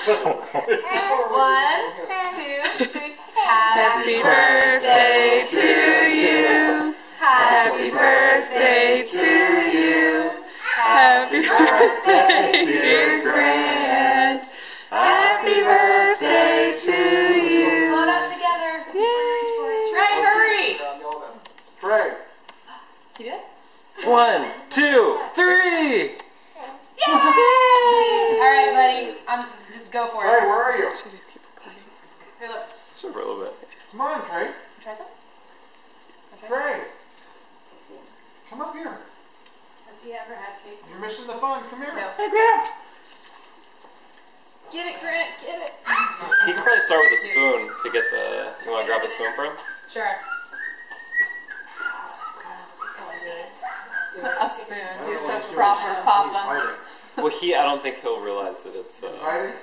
1, 2, 3. Happy birthday to you. Happy birthday to you. Happy birthday, dear Grant. Happy birthday to you. Blow it out together. Yay. Trey, hurry. Trey. You do it? 1, 2, 3. Yay! Alright, buddy. Just go for it. Trey, where are you? Should just keep recording. Here, look. Just for a little bit. Come on, Trey. Try some? Trey. Come up here. Has he ever had cake? You're missing the fun. Come here. No. Hey, Grant. Get it, Grant. Get it. He can probably start with a spoon to get the... You want to grab a spoon for him? Sure. A spoon. I don't You're know so what he's proper, doing. He's Papa. hiding. Well, I don't think he'll realize that it's... Hiding?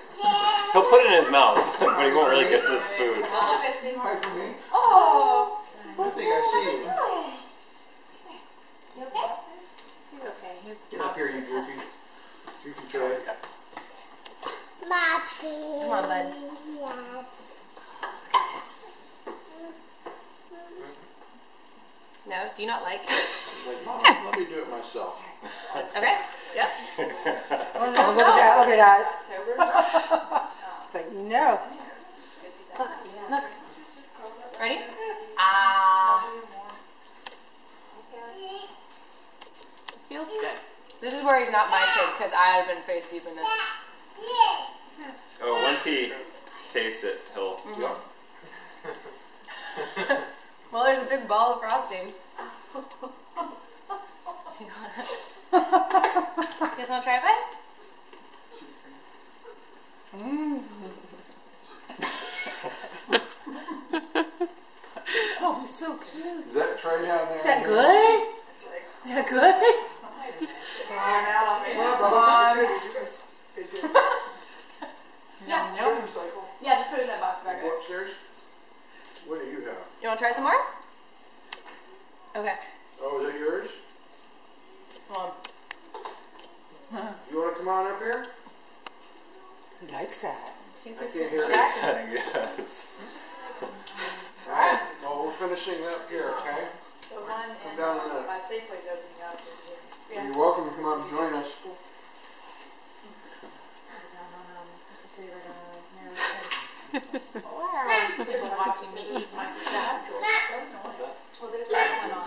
He'll put it in his mouth, but he won't really get to his food. Hide from me. Oh. I think I see you. You okay? He's okay. He's Get up here, you goofy. Goofy Trey. Come on, bud. No, do you not like? Like, Mom, let me do it myself. Okay. Yep. Oh, no, look at that. Look at that. But no. Look. Ready? Ah. Feels good. This is where he's not my kid because I had been face deep in this. Oh, once he tastes it, he'll... Well, there's a big ball of frosting. You guys want to try it, bud? Oh, he's so cute. Is that Trey down there? Is that good? Is that good? Is it? Yeah. No. Recycle? Yeah, just put it in that box back Go there. upstairs? What do you have? You want to try some more? Okay. Oh, is that yours? Come on. Do you want to come on up here? He likes that. I can't hear you. Yes. Alright, well, we're finishing up here, okay? The one Come in down in a my Safeway's opening up. You're welcome to come out and join us. People watching me eat my stuff. Well, there's that one on